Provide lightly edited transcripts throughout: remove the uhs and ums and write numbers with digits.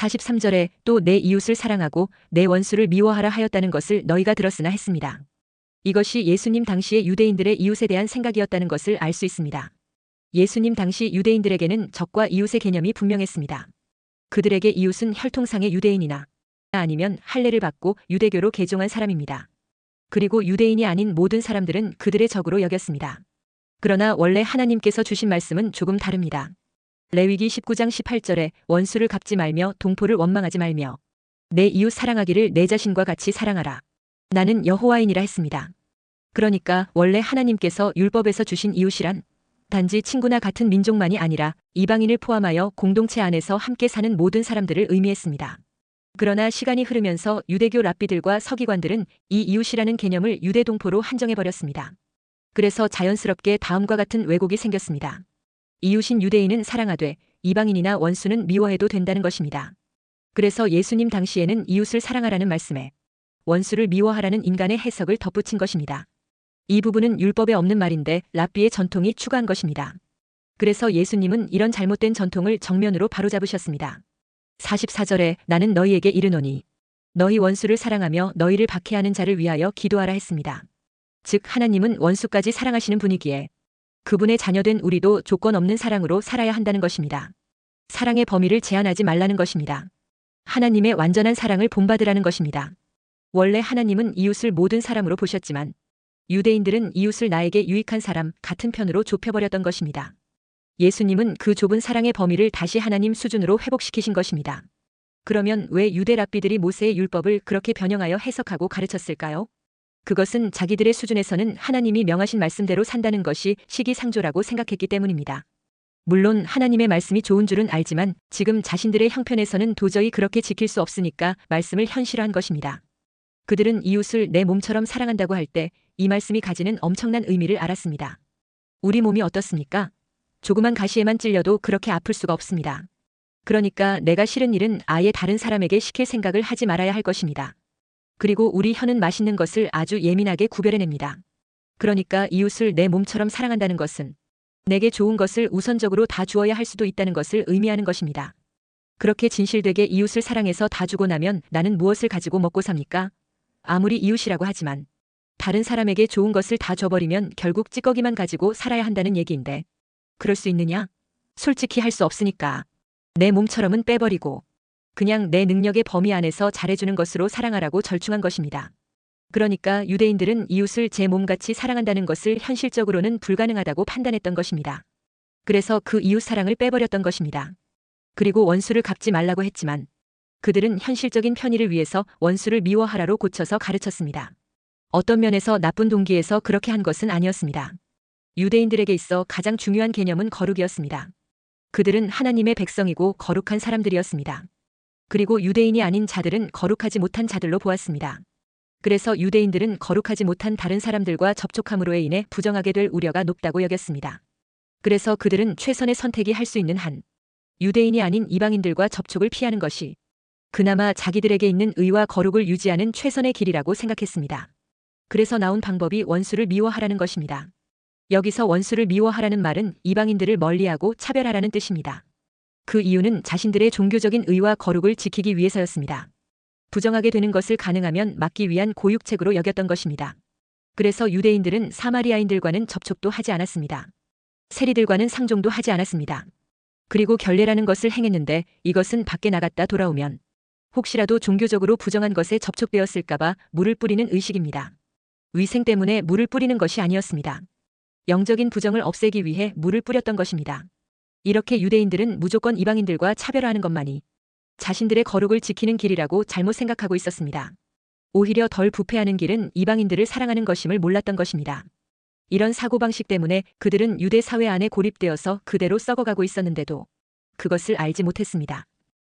43절에 또 내 이웃을 사랑하고 내 원수를 미워하라 하였다는 것을 너희가 들었으나 했습니다. 이것이 예수님 당시의 유대인들의 이웃에 대한 생각이었다는 것을 알 수 있습니다. 예수님 당시 유대인들에게는 적과 이웃의 개념이 분명했습니다. 그들에게 이웃은 혈통상의 유대인이나 아니면 할례를 받고 유대교로 개종한 사람입니다. 그리고 유대인이 아닌 모든 사람들은 그들의 적으로 여겼습니다. 그러나 원래 하나님께서 주신 말씀은 조금 다릅니다. 레위기 19장 18절에 원수를 갚지 말며 동포를 원망하지 말며 내 이웃 사랑하기를 내 자신과 같이 사랑하라. 나는 여호와이니라 했습니다. 그러니까 원래 하나님께서 율법에서 주신 이웃이란 단지 친구나 같은 민족만이 아니라 이방인을 포함하여 공동체 안에서 함께 사는 모든 사람들을 의미했습니다. 그러나 시간이 흐르면서 유대교 랍비들과 서기관들은 이 이웃이라는 개념을 유대 동포로 한정해버렸습니다. 그래서 자연스럽게 다음과 같은 왜곡이 생겼습니다. 이웃인 유대인은 사랑하되 이방인이나 원수는 미워해도 된다는 것입니다. 그래서 예수님 당시에는 이웃을 사랑하라는 말씀에 원수를 미워하라는 인간의 해석을 덧붙인 것입니다. 이 부분은 율법에 없는 말인데 랍비의 전통이 추가한 것입니다. 그래서 예수님은 이런 잘못된 전통을 정면으로 바로잡으셨습니다. 44절에 나는 너희에게 이르노니 너희 원수를 사랑하며 너희를 박해하는 자를 위하여 기도하라 했습니다. 즉 하나님은 원수까지 사랑하시는 분이기에 그분의 자녀된 우리도 조건 없는 사랑으로 살아야 한다는 것입니다. 사랑의 범위를 제한하지 말라는 것입니다. 하나님의 완전한 사랑을 본받으라는 것입니다. 원래 하나님은 이웃을 모든 사람으로 보셨지만 유대인들은 이웃을 나에게 유익한 사람 같은 편으로 좁혀버렸던 것입니다. 예수님은 그 좁은 사랑의 범위를 다시 하나님 수준으로 회복시키신 것입니다. 그러면 왜 유대 랍비들이 모세의 율법을 그렇게 변형하여 해석하고 가르쳤을까요? 그것은 자기들의 수준에서는 하나님이 명하신 말씀대로 산다는 것이 시기상조라고 생각했기 때문입니다. 물론 하나님의 말씀이 좋은 줄은 알지만 지금 자신들의 형편에서는 도저히 그렇게 지킬 수 없으니까 말씀을 현실화한 것입니다. 그들은 이웃을 내 몸처럼 사랑한다고 할 때 이 말씀이 가지는 엄청난 의미를 알았습니다. 우리 몸이 어떻습니까? 조그만 가시에만 찔려도 그렇게 아플 수가 없습니다. 그러니까 내가 싫은 일은 아예 다른 사람에게 시킬 생각을 하지 말아야 할 것입니다. 그리고 우리 혀는 맛있는 것을 아주 예민하게 구별해냅니다. 그러니까 이웃을 내 몸처럼 사랑한다는 것은 내게 좋은 것을 우선적으로 다 주어야 할 수도 있다는 것을 의미하는 것입니다. 그렇게 진실되게 이웃을 사랑해서 다 주고 나면 나는 무엇을 가지고 먹고 삽니까? 아무리 이웃이라고 하지만 다른 사람에게 좋은 것을 다 줘버리면 결국 찌꺼기만 가지고 살아야 한다는 얘기인데 그럴 수 있느냐? 솔직히 할 수 없으니까 내 몸처럼은 빼버리고 그냥 내 능력의 범위 안에서 잘해주는 것으로 사랑하라고 절충한 것입니다. 그러니까 유대인들은 이웃을 제 몸같이 사랑한다는 것을 현실적으로는 불가능하다고 판단했던 것입니다. 그래서 그 이웃 사랑을 빼버렸던 것입니다. 그리고 원수를 갚지 말라고 했지만 그들은 현실적인 편의를 위해서 원수를 미워하라로 고쳐서 가르쳤습니다. 어떤 면에서 나쁜 동기에서 그렇게 한 것은 아니었습니다. 유대인들에게 있어 가장 중요한 개념은 거룩이었습니다. 그들은 하나님의 백성이고 거룩한 사람들이었습니다. 그리고 유대인이 아닌 자들은 거룩하지 못한 자들로 보았습니다. 그래서 유대인들은 거룩하지 못한 다른 사람들과 접촉함으로 인해 부정하게 될 우려가 높다고 여겼습니다. 그래서 그들은 최선의 선택이 할 수 있는 한 유대인이 아닌 이방인들과 접촉을 피하는 것이 그나마 자기들에게 있는 의와 거룩을 유지하는 최선의 길이라고 생각했습니다. 그래서 나온 방법이 원수를 미워하라는 것입니다. 여기서 원수를 미워하라는 말은 이방인들을 멀리하고 차별하라는 뜻입니다. 그 이유는 자신들의 종교적인 의와 거룩을 지키기 위해서였습니다. 부정하게 되는 것을 가능하면 막기 위한 고육책으로 여겼던 것입니다. 그래서 유대인들은 사마리아인들과는 접촉도 하지 않았습니다. 세리들과는 상종도 하지 않았습니다. 그리고 결례라는 것을 행했는데 이것은 밖에 나갔다 돌아오면 혹시라도 종교적으로 부정한 것에 접촉되었을까봐 물을 뿌리는 의식입니다. 위생 때문에 물을 뿌리는 것이 아니었습니다. 영적인 부정을 없애기 위해 물을 뿌렸던 것입니다. 이렇게 유대인들은 무조건 이방인들과 차별화하는 것만이 자신들의 거룩을 지키는 길이라고 잘못 생각하고 있었습니다. 오히려 덜 부패하는 길은 이방인들을 사랑하는 것임을 몰랐던 것입니다. 이런 사고방식 때문에 그들은 유대 사회 안에 고립되어서 그대로 썩어가고 있었는데도 그것을 알지 못했습니다.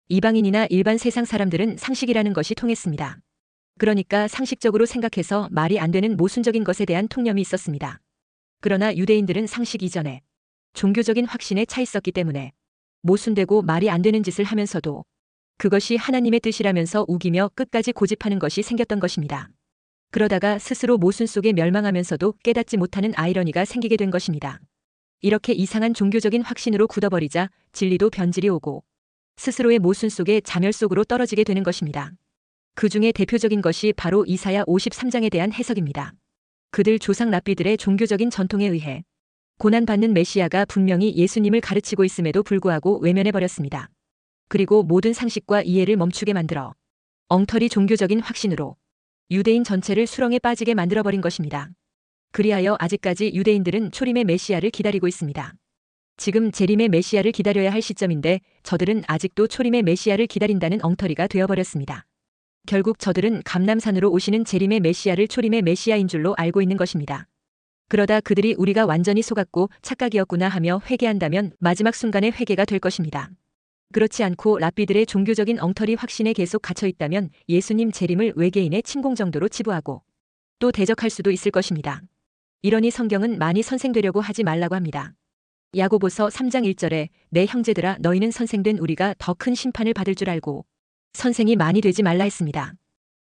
이방인이나 일반 세상 사람들은 상식이라는 것이 통했습니다. 그러니까 상식적으로 생각해서 말이 안 되는 모순적인 것에 대한 통념이 있었습니다. 그러나 유대인들은 상식 이전에 종교적인 확신에 차 있었기 때문에 모순되고 말이 안 되는 짓을 하면서도 그것이 하나님의 뜻이라면서 우기며 끝까지 고집하는 것이 생겼던 것입니다. 그러다가 스스로 모순 속에 멸망하면서도 깨닫지 못하는 아이러니가 생기게 된 것입니다. 이렇게 이상한 종교적인 확신으로 굳어버리자 진리도 변질이 오고 스스로의 모순 속에 자멸 속으로 떨어지게 되는 것입니다. 그 중에 대표적인 것이 바로 이사야 53장에 대한 해석입니다. 그들 조상 랍비들의 종교적인 전통에 의해 고난받는 메시아가 분명히 예수님을 가르치고 있음에도 불구하고 외면해버렸습니다. 그리고 모든 상식과 이해를 멈추게 만들어 엉터리 종교적인 확신으로 유대인 전체를 수렁에 빠지게 만들어버린 것입니다. 그리하여 아직까지 유대인들은 초림의 메시아를 기다리고 있습니다. 지금 재림의 메시아를 기다려야 할 시점인데 저들은 아직도 초림의 메시아를 기다린다는 엉터리가 되어버렸습니다. 결국 저들은 감람산으로 오시는 재림의 메시아를 초림의 메시아인 줄로 알고 있는 것입니다. 그러다 그들이 우리가 완전히 속았고 착각이었구나 하며 회개한다면 마지막 순간의 회개가 될 것입니다. 그렇지 않고 랍비들의 종교적인 엉터리 확신에 계속 갇혀 있다면 예수님 재림을 외계인의 침공 정도로 치부하고 또 대적할 수도 있을 것입니다. 이러니 성경은 많이 선생되려고 하지 말라고 합니다. 야고보서 3장 1절에 내 형제들아 너희는 선생된 우리가 더 큰 심판을 받을 줄 알고 선생이 많이 되지 말라 했습니다.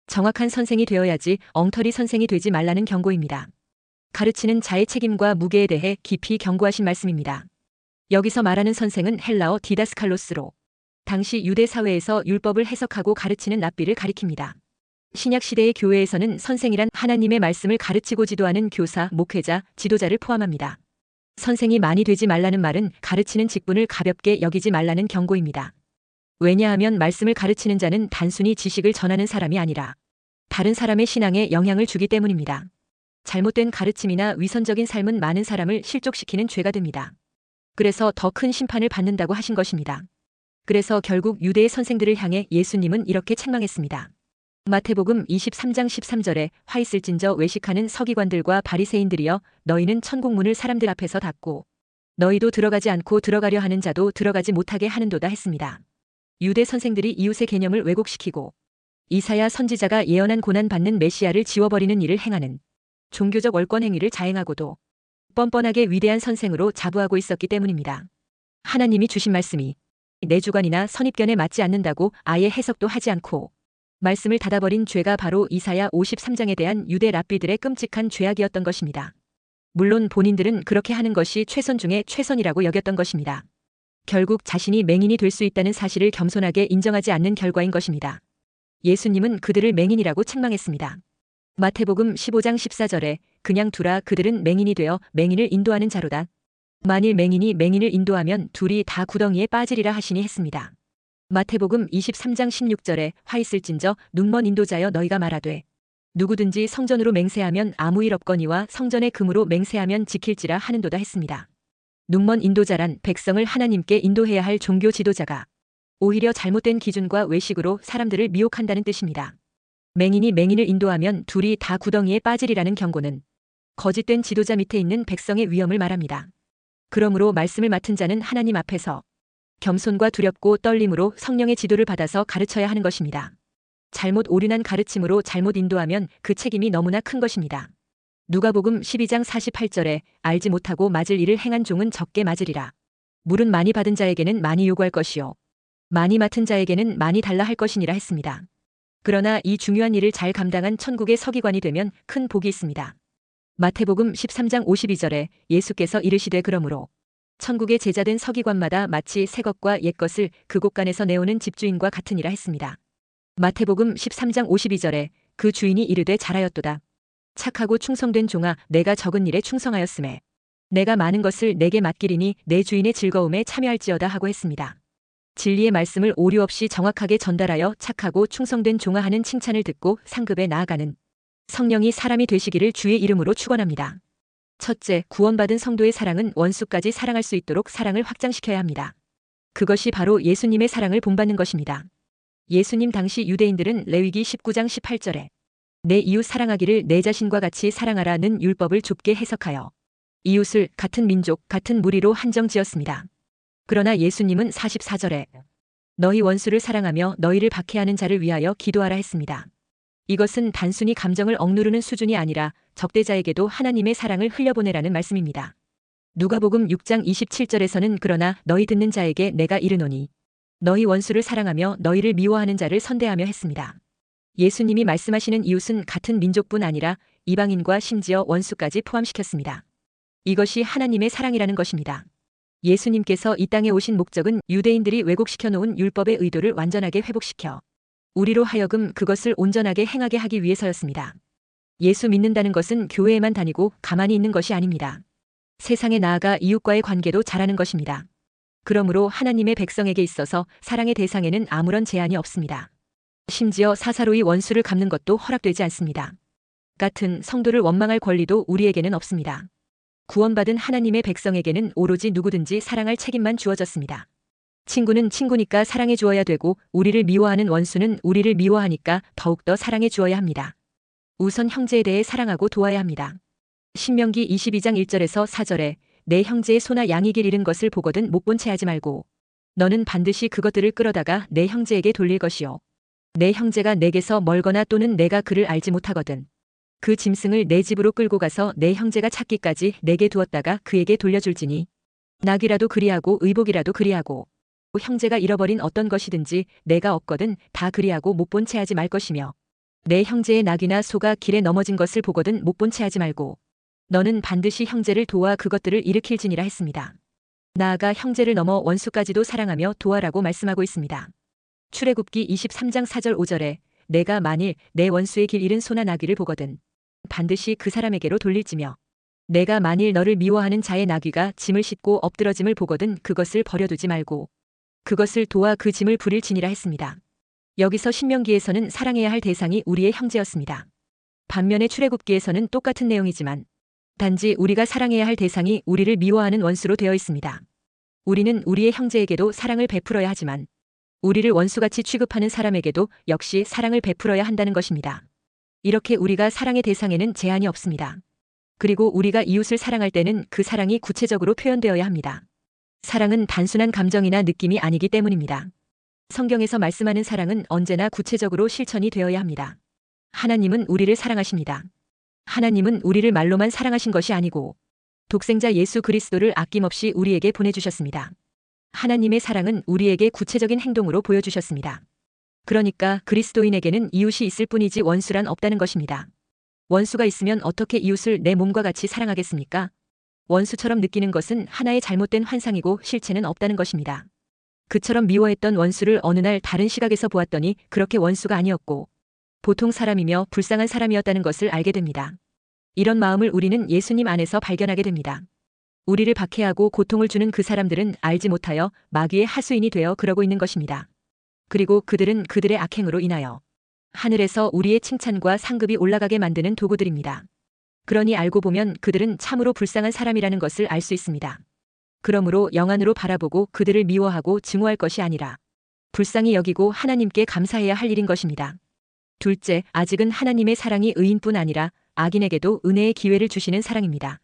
정확한 선생이 되어야지 엉터리 선생이 되지 말라는 경고입니다. 가르치는 자의 책임과 무게에 대해 깊이 경고하신 말씀입니다. 여기서 말하는 선생은 헬라어 디다스칼로스로 당시 유대 사회에서 율법을 해석하고 가르치는 랍비를 가리킵니다. 신약 시대의 교회에서는 선생이란 하나님의 말씀을 가르치고 지도하는 교사, 목회자, 지도자를 포함합니다. 선생이 많이 되지 말라는 말은 가르치는 직분을 가볍게 여기지 말라는 경고입니다. 왜냐하면 말씀을 가르치는 자는 단순히 지식을 전하는 사람이 아니라 다른 사람의 신앙에 영향을 주기 때문입니다. 잘못된 가르침이나 위선적인 삶은 많은 사람을 실족시키는 죄가 됩니다. 그래서 더 큰 심판을 받는다고 하신 것입니다. 그래서 결국 유대의 선생들을 향해 예수님은 이렇게 책망했습니다. 마태복음 23장 13절에 화 있을진저 외식하는 서기관들과 바리새인들이여 너희는 천국문을 사람들 앞에서 닫고 너희도 들어가지 않고 들어가려 하는 자도 들어가지 못하게 하는도다 했습니다. 유대 선생들이 이웃의 개념을 왜곡시키고 이사야 선지자가 예언한 고난받는 메시아를 지워버리는 일을 행하는 종교적 월권 행위를 자행하고도 뻔뻔하게 위대한 선생으로 자부하고 있었기 때문입니다. 하나님이 주신 말씀이 내 주관이나 선입견에 맞지 않는다고 아예 해석도 하지 않고 말씀을 닫아버린 죄가 바로 이사야 53장에 대한 유대 랍비들의 끔찍한 죄악이었던 것입니다. 물론 본인들은 그렇게 하는 것이 최선 중에 최선이라고 여겼던 것입니다. 결국 자신이 맹인이 될 수 있다는 사실을 겸손하게 인정하지 않는 결과인 것입니다. 예수님은 그들을 맹인이라고 책망했습니다. 마태복음 15장 14절에 그냥 두라 그들은 맹인이 되어 맹인을 인도하는 자로다. 만일 맹인이 맹인을 인도하면 둘이 다 구덩이에 빠지리라 하시니 했습니다. 마태복음 23장 16절에 화 있을진저 눈먼 인도자여 너희가 말하되 누구든지 성전으로 맹세하면 아무 일 없거니와 성전의 금으로 맹세하면 지킬지라 하는도다 했습니다. 눈먼 인도자란 백성을 하나님께 인도해야 할 종교 지도자가 오히려 잘못된 기준과 외식으로 사람들을 미혹한다는 뜻입니다. 맹인이 맹인을 인도하면 둘이 다 구덩이에 빠지리라는 경고는 거짓된 지도자 밑에 있는 백성의 위험을 말합니다. 그러므로 말씀을 맡은 자는 하나님 앞에서 겸손과 두렵고 떨림으로 성령의 지도를 받아서 가르쳐야 하는 것입니다. 잘못 오륜한 가르침으로 잘못 인도하면 그 책임이 너무나 큰 것입니다. 누가복음 12장 48절에 알지 못하고 맞을 일을 행한 종은 적게 맞으리라. 물은 많이 받은 자에게는 많이 요구할 것이요 많이 맡은 자에게는 많이 달라 할 것이니라 했습니다. 그러나 이 중요한 일을 잘 감당한 천국의 서기관이 되면 큰 복이 있습니다. 마태복음 13장 52절에 예수께서 이르시되 그러므로 천국의 제자된 서기관마다 마치 새 것과 옛 것을 그 곳간에서 내오는 집주인과 같으니라 했습니다. 마태복음 13장 52절에 그 주인이 이르되 잘하였도다. 착하고 충성된 종아 내가 적은 일에 충성하였음에 내가 많은 것을 내게 맡기리니 내 주인의 즐거움에 참여할지어다 하고 했습니다. 진리의 말씀을 오류 없이 정확하게 전달하여 착하고 충성된 종아 하는 칭찬을 듣고 상급에 나아가는 성령이 사람이 되시기를 주의 이름으로 축원합니다. 첫째, 구원받은 성도의 사랑은 원수까지 사랑할 수 있도록 사랑을 확장시켜야 합니다. 그것이 바로 예수님의 사랑을 본받는 것입니다. 예수님 당시 유대인들은 레위기 19장 18절에 내 이웃 사랑하기를 내 자신과 같이 사랑하라는 율법을 좁게 해석하여 이웃을 같은 민족, 같은 무리로 한정지었습니다. 그러나 예수님은 44절에 너희 원수를 사랑하며 너희를 박해하는 자를 위하여 기도하라 했습니다. 이것은 단순히 감정을 억누르는 수준이 아니라 적대자에게도 하나님의 사랑을 흘려보내라는 말씀입니다. 누가복음 6장 27절에서는 그러나 너희 듣는 자에게 내가 이르노니 너희 원수를 사랑하며 너희를 미워하는 자를 선대하며 했습니다. 예수님이 말씀하시는 이웃은 같은 민족뿐 아니라 이방인과 심지어 원수까지 포함시켰습니다. 이것이 하나님의 사랑이라는 것입니다. 예수님께서 이 땅에 오신 목적은 유대인들이 왜곡시켜 놓은 율법의 의도를 완전하게 회복시켜 우리로 하여금 그것을 온전하게 행하게 하기 위해서였습니다. 예수 믿는다는 것은 교회에만 다니고 가만히 있는 것이 아닙니다. 세상에 나아가 이웃과의 관계도 잘하는 것입니다. 그러므로 하나님의 백성에게 있어서 사랑의 대상에는 아무런 제한이 없습니다. 심지어 사사로이 원수를 갚는 것도 허락되지 않습니다. 같은 성도를 원망할 권리도 우리에게는 없습니다. 구원받은 하나님의 백성에게는 오로지 누구든지 사랑할 책임만 주어졌습니다. 친구는 친구니까 사랑해 주어야 되고 우리를 미워하는 원수는 우리를 미워하니까 더욱더 사랑해 주어야 합니다. 우선 형제에 대해 사랑하고 도와야 합니다. 신명기 22장 1절에서 4절에 내 형제의 소나 양이 길 잃은 것을 보거든 못 본 채 하지 말고 너는 반드시 그것들을 끌어다가 내 형제에게 돌릴 것이요 내 형제가 내게서 멀거나 또는 내가 그를 알지 못하거든 그 짐승을 내 집으로 끌고 가서 내 형제가 찾기까지 내게 두었다가 그에게 돌려줄지니 낙이라도 그리하고 의복이라도 그리하고 형제가 잃어버린 어떤 것이든지 내가 없거든 다 그리하고 못 본 채 하지 말 것이며 내 형제의 낙이나 소가 길에 넘어진 것을 보거든 못 본 채 하지 말고 너는 반드시 형제를 도와 그것들을 일으킬지니라 했습니다. 나아가 형제를 넘어 원수까지도 사랑하며 도와라고 말씀하고 있습니다. 출애굽기 23장 4절 5절에 내가 만일 내 원수의 길 잃은 소나 나귀를 보거든 반드시 그 사람에게로 돌릴지며 내가 만일 너를 미워하는 자의 나귀가 짐을 싣고 엎드러짐을 보거든 그것을 버려두지 말고 그것을 도와 그 짐을 부릴지니라 했습니다. 여기서 신명기에서는 사랑해야 할 대상이 우리의 형제였습니다. 반면에 출애굽기에서는 똑같은 내용이지만 단지 우리가 사랑해야 할 대상이 우리를 미워하는 원수로 되어 있습니다. 우리는 우리의 형제에게도 사랑을 베풀어야 하지만 우리를 원수같이 취급하는 사람에게도 역시 사랑을 베풀어야 한다는 것입니다. 이렇게 우리가 사랑의 대상에는 제한이 없습니다. 그리고 우리가 이웃을 사랑할 때는 그 사랑이 구체적으로 표현되어야 합니다. 사랑은 단순한 감정이나 느낌이 아니기 때문입니다. 성경에서 말씀하는 사랑은 언제나 구체적으로 실천이 되어야 합니다. 하나님은 우리를 사랑하십니다. 하나님은 우리를 말로만 사랑하신 것이 아니고 독생자 예수 그리스도를 아낌없이 우리에게 보내주셨습니다. 하나님의 사랑은 우리에게 구체적인 행동으로 보여주셨습니다. 그러니까 그리스도인에게는 이웃이 있을 뿐이지 원수란 없다는 것입니다. 원수가 있으면 어떻게 이웃을 내 몸과 같이 사랑하겠습니까? 원수처럼 느끼는 것은 하나의 잘못된 환상이고 실체는 없다는 것입니다. 그처럼 미워했던 원수를 어느 날 다른 시각에서 보았더니 그렇게 원수가 아니었고 보통 사람이며 불쌍한 사람이었다는 것을 알게 됩니다. 이런 마음을 우리는 예수님 안에서 발견하게 됩니다. 우리를 박해하고 고통을 주는 그 사람들은 알지 못하여 마귀의 하수인이 되어 그러고 있는 것입니다. 그리고 그들은 그들의 악행으로 인하여 하늘에서 우리의 칭찬과 상급이 올라가게 만드는 도구들입니다. 그러니 알고 보면 그들은 참으로 불쌍한 사람이라는 것을 알 수 있습니다. 그러므로 영안으로 바라보고 그들을 미워하고 증오할 것이 아니라 불쌍히 여기고 하나님께 감사해야 할 일인 것입니다. 둘째, 아직은 하나님의 사랑이 의인뿐 아니라 악인에게도 은혜의 기회를 주시는 사랑입니다.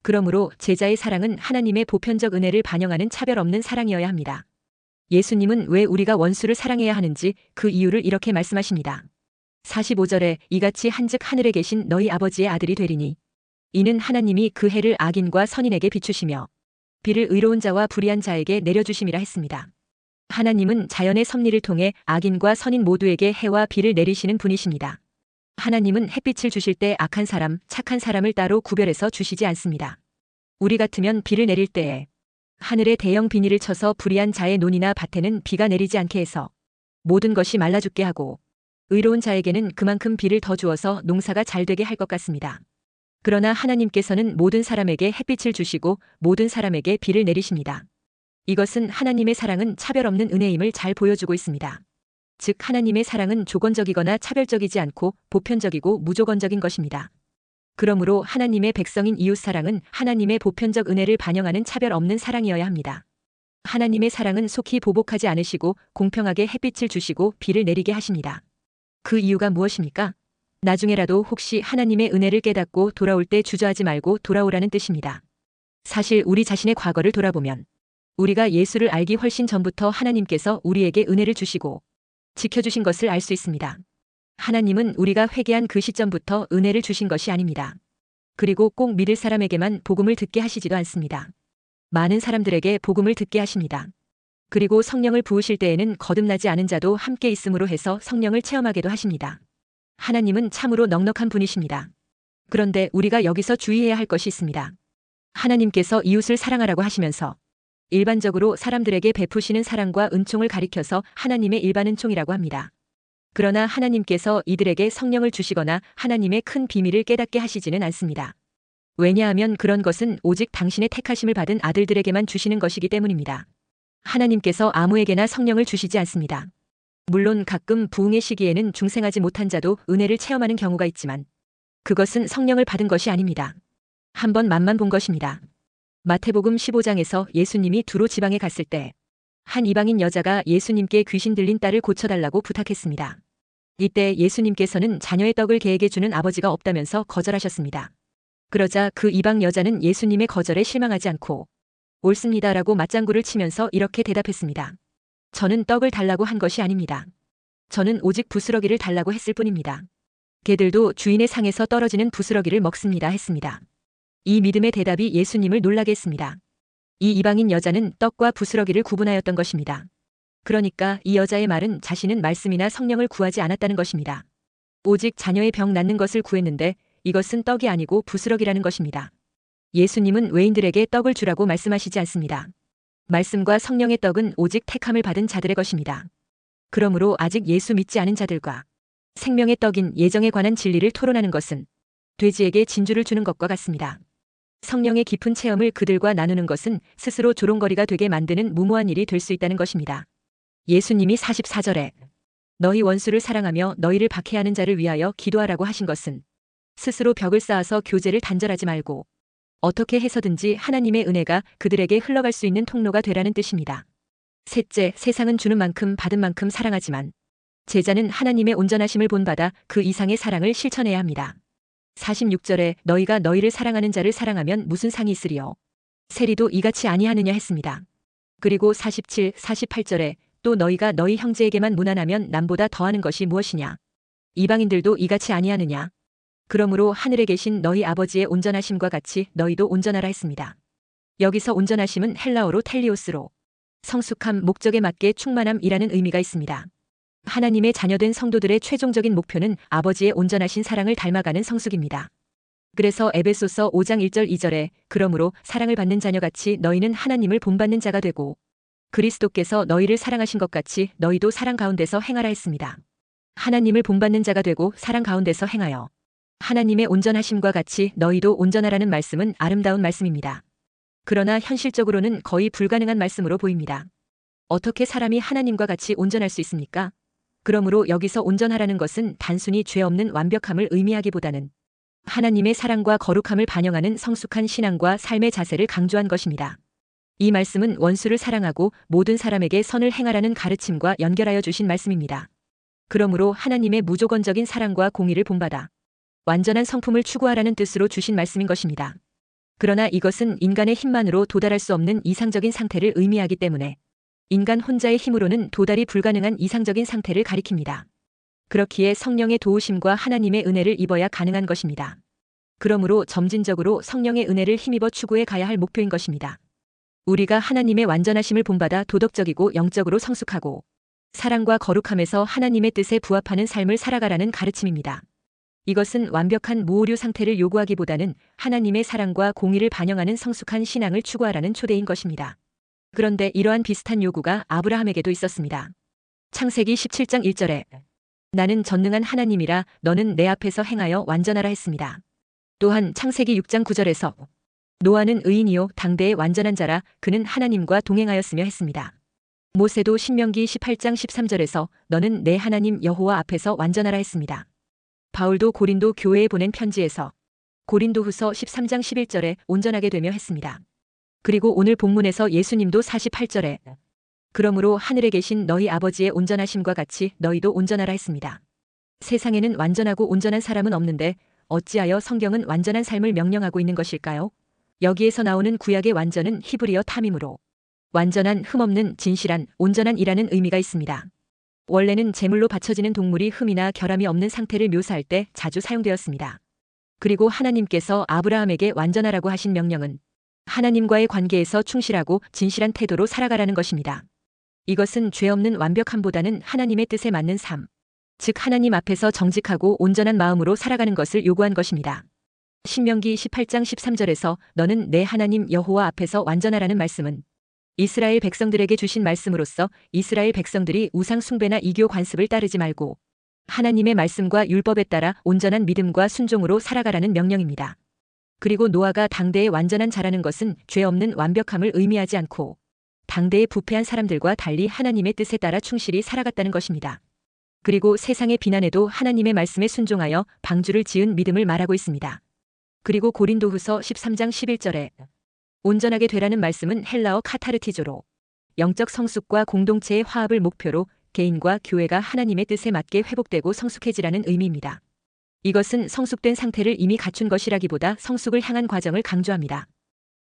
그러므로 제자의 사랑은 하나님의 보편적 은혜를 반영하는 차별 없는 사랑이어야 합니다. 예수님은 왜 우리가 원수를 사랑해야 하는지 그 이유를 이렇게 말씀하십니다. 45절에 이같이 한즉 하늘에 계신 너희 아버지의 아들이 되리니 이는 하나님이 그 해를 악인과 선인에게 비추시며 비를 의로운 자와 불의한 자에게 내려주심이라 했습니다. 하나님은 자연의 섭리를 통해 악인과 선인 모두에게 해와 비를 내리시는 분이십니다. 하나님은 햇빛을 주실 때 악한 사람, 착한 사람을 따로 구별해서 주시지 않습니다. 우리 같으면 비를 내릴 때에 하늘에 대형 비닐을 쳐서 불의한 자의 논이나 밭에는 비가 내리지 않게 해서 모든 것이 말라 죽게 하고 의로운 자에게는 그만큼 비를 더 주어서 농사가 잘 되게 할 것 같습니다. 그러나 하나님께서는 모든 사람에게 햇빛을 주시고 모든 사람에게 비를 내리십니다. 이것은 하나님의 사랑은 차별 없는 은혜임을 잘 보여주고 있습니다. 즉 하나님의 사랑은 조건적이거나 차별적이지 않고 보편적이고 무조건적인 것입니다. 그러므로 하나님의 백성인 이웃 사랑은 하나님의 보편적 은혜를 반영하는 차별 없는 사랑이어야 합니다. 하나님의 사랑은 속히 보복하지 않으시고 공평하게 햇빛을 주시고 비를 내리게 하십니다. 그 이유가 무엇입니까? 나중에라도 혹시 하나님의 은혜를 깨닫고 돌아올 때 주저하지 말고 돌아오라는 뜻입니다. 사실 우리 자신의 과거를 돌아보면 우리가 예수를 알기 훨씬 전부터 하나님께서 우리에게 은혜를 주시고 지켜주신 것을 알 수 있습니다. 하나님은 우리가 회개한 그 시점부터 은혜를 주신 것이 아닙니다. 그리고 꼭 믿을 사람에게만 복음을 듣게 하시지도 않습니다. 많은 사람들에게 복음을 듣게 하십니다. 그리고 성령을 부으실 때에는 거듭나지 않은 자도 함께 있음으로 해서 성령을 체험하게도 하십니다. 하나님은 참으로 넉넉한 분이십니다. 그런데 우리가 여기서 주의해야 할 것이 있습니다. 하나님께서 이웃을 사랑하라고 하시면서 일반적으로 사람들에게 베푸시는 사랑과 은총을 가리켜서 하나님의 일반 은총이라고 합니다. 그러나 하나님께서 이들에게 성령을 주시거나 하나님의 큰 비밀을 깨닫게 하시지는 않습니다. 왜냐하면 그런 것은 오직 당신의 택하심을 받은 아들들에게만 주시는 것이기 때문입니다. 하나님께서 아무에게나 성령을 주시지 않습니다. 물론 가끔 부흥의 시기에는 중생하지 못한 자도 은혜를 체험하는 경우가 있지만 그것은 성령을 받은 것이 아닙니다. 한번 맛만 본 것입니다. 마태복음 15장에서 예수님이 두로 지방에 갔을 때 한 이방인 여자가 예수님께 귀신 들린 딸을 고쳐달라고 부탁했습니다. 이때 예수님께서는 자녀의 떡을 개에게 주는 아버지가 없다면서 거절하셨습니다. 그러자 그 이방 여자는 예수님의 거절에 실망하지 않고 옳습니다라고 맞장구를 치면서 이렇게 대답했습니다. 저는 떡을 달라고 한 것이 아닙니다. 저는 오직 부스러기를 달라고 했을 뿐입니다. 개들도 주인의 상에서 떨어지는 부스러기를 먹습니다 했습니다. 이 믿음의 대답이 예수님을 놀라게 했습니다. 이 이방인 여자는 떡과 부스러기를 구분하였던 것입니다. 그러니까 이 여자의 말은 자신은 말씀이나 성령을 구하지 않았다는 것입니다. 오직 자녀의 병 낫는 것을 구했는데 이것은 떡이 아니고 부스러기라는 것입니다. 예수님은 외인들에게 떡을 주라고 말씀하시지 않습니다. 말씀과 성령의 떡은 오직 택함을 받은 자들의 것입니다. 그러므로 아직 예수 믿지 않은 자들과 생명의 떡인 예정에 관한 진리를 토론하는 것은 돼지에게 진주를 주는 것과 같습니다. 성령의 깊은 체험을 그들과 나누는 것은 스스로 조롱거리가 되게 만드는 무모한 일이 될 수 있다는 것입니다. 예수님이 44절에 너희 원수를 사랑하며 너희를 박해하는 자를 위하여 기도하라고 하신 것은 스스로 벽을 쌓아서 교제를 단절하지 말고 어떻게 해서든지 하나님의 은혜가 그들에게 흘러갈 수 있는 통로가 되라는 뜻입니다. 셋째, 세상은 주는 만큼 받은 만큼 사랑하지만 제자는 하나님의 온전하심을 본받아 그 이상의 사랑을 실천해야 합니다. 46절에 너희가 너희를 사랑하는 자를 사랑하면 무슨 상이 있으리요. 세리도 이같이 아니하느냐 했습니다. 그리고 47, 48절에 또 너희가 너희 형제에게만 무난하면 남보다 더하는 것이 무엇이냐. 이방인들도 이같이 아니하느냐. 그러므로 하늘에 계신 너희 아버지의 온전하심과 같이 너희도 온전하라 했습니다. 여기서 온전하심은 헬라어로 텔리오스로 성숙함, 목적에 맞게 충만함이라는 의미가 있습니다. 하나님의 자녀된 성도들의 최종적인 목표는 아버지의 온전하신 사랑을 닮아가는 성숙입니다. 그래서 에베소서 5장 1절 2절에 그러므로 사랑을 받는 자녀같이 너희는 하나님을 본받는 자가 되고 그리스도께서 너희를 사랑하신 것 같이 너희도 사랑 가운데서 행하라 했습니다. 하나님을 본받는 자가 되고 사랑 가운데서 행하여 하나님의 온전하심과 같이 너희도 온전하라는 말씀은 아름다운 말씀입니다. 그러나 현실적으로는 거의 불가능한 말씀으로 보입니다. 어떻게 사람이 하나님과 같이 온전할 수 있습니까? 그러므로 여기서 온전하라는 것은 단순히 죄 없는 완벽함을 의미하기보다는 하나님의 사랑과 거룩함을 반영하는 성숙한 신앙과 삶의 자세를 강조한 것입니다. 이 말씀은 원수를 사랑하고 모든 사람에게 선을 행하라는 가르침과 연결하여 주신 말씀입니다. 그러므로 하나님의 무조건적인 사랑과 공의를 본받아 완전한 성품을 추구하라는 뜻으로 주신 말씀인 것입니다. 그러나 이것은 인간의 힘만으로 도달할 수 없는 이상적인 상태를 의미하기 때문에 인간 혼자의 힘으로는 도달이 불가능한 이상적인 상태를 가리킵니다. 그렇기에 성령의 도우심과 하나님의 은혜를 입어야 가능한 것입니다. 그러므로 점진적으로 성령의 은혜를 힘입어 추구해 가야 할 목표인 것입니다. 우리가 하나님의 완전하심을 본받아 도덕적이고 영적으로 성숙하고 사랑과 거룩함에서 하나님의 뜻에 부합하는 삶을 살아가라는 가르침입니다. 이것은 완벽한 무오류 상태를 요구하기보다는 하나님의 사랑과 공의를 반영하는 성숙한 신앙을 추구하라는 초대인 것입니다. 그런데 이러한 비슷한 요구가 아브라함에게도 있었습니다. 창세기 17장 1절에 나는 전능한 하나님이라 너는 내 앞에서 행하여 완전하라 했습니다. 또한 창세기 6장 9절에서 노아는 의인이요 당대의 완전한 자라 그는 하나님과 동행하였으며 했습니다. 모세도 신명기 18장 13절에서 너는 내 하나님 여호와 앞에서 완전하라 했습니다. 바울도 고린도 교회에 보낸 편지에서 고린도후서 13장 11절에 온전하게 되며 했습니다. 그리고 오늘 본문에서 예수님도 48절에 그러므로 하늘에 계신 너희 아버지의 온전하심과 같이 너희도 온전하라 했습니다. 세상에는 완전하고 온전한 사람은 없는데 어찌하여 성경은 완전한 삶을 명령하고 있는 것일까요? 여기에서 나오는 구약의 완전은 히브리어 탐임으로 완전한, 흠없는, 진실한, 온전한 이라는 의미가 있습니다. 원래는 제물로 바쳐지는 동물이 흠이나 결함이 없는 상태를 묘사할 때 자주 사용되었습니다. 그리고 하나님께서 아브라함에게 완전하라고 하신 명령은 하나님과의 관계에서 충실하고 진실한 태도로 살아가라는 것입니다. 이것은 죄 없는 완벽함보다는 하나님의 뜻에 맞는 삶, 즉 하나님 앞에서 정직하고 온전한 마음으로 살아가는 것을 요구한 것입니다. 신명기 18장 13절에서 너는 내 하나님 여호와 앞에서 완전하라는 말씀은 이스라엘 백성들에게 주신 말씀으로써 이스라엘 백성들이 우상 숭배나 이교 관습을 따르지 말고 하나님의 말씀과 율법에 따라 온전한 믿음과 순종으로 살아가라는 명령입니다. 그리고 노아가 당대의 완전한 자라는 것은 죄 없는 완벽함을 의미하지 않고 당대의 부패한 사람들과 달리 하나님의 뜻에 따라 충실히 살아갔다는 것입니다. 그리고 세상의 비난에도 하나님의 말씀에 순종하여 방주를 지은 믿음을 말하고 있습니다. 그리고 고린도후서 13장 11절에 온전하게 되라는 말씀은 헬라어 카타르티조로 영적 성숙과 공동체의 화합을 목표로 개인과 교회가 하나님의 뜻에 맞게 회복되고 성숙해지라는 의미입니다. 이것은 성숙된 상태를 이미 갖춘 것이라기보다 성숙을 향한 과정을 강조합니다.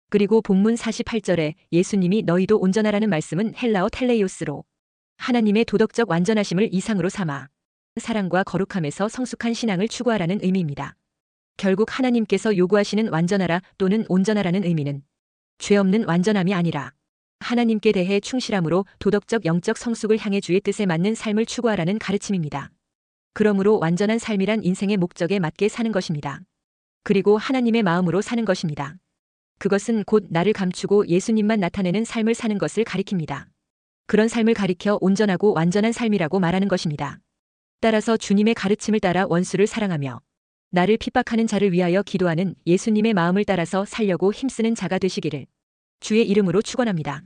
그리고 본문 48절에 예수님이 너희도 온전하라는 말씀은 헬라어 텔레이오스로 하나님의 도덕적 완전하심을 이상으로 삼아 사랑과 거룩함에서 성숙한 신앙을 추구하라는 의미입니다. 결국 하나님께서 요구하시는 완전하라 또는 온전하라는 의미는 죄 없는 완전함이 아니라 하나님께 대해 충실함으로 도덕적 영적 성숙을 향해 주의 뜻에 맞는 삶을 추구하라는 가르침입니다. 그러므로 완전한 삶이란 인생의 목적에 맞게 사는 것입니다. 그리고 하나님의 마음으로 사는 것입니다. 그것은 곧 나를 감추고 예수님만 나타내는 삶을 사는 것을 가리킵니다. 그런 삶을 가리켜 온전하고 완전한 삶이라고 말하는 것입니다. 따라서 주님의 가르침을 따라 원수를 사랑하며 나를 핍박하는 자를 위하여 기도하는 예수님의 마음을 따라서 살려고 힘쓰는 자가 되시기를 주의 이름으로 축원합니다.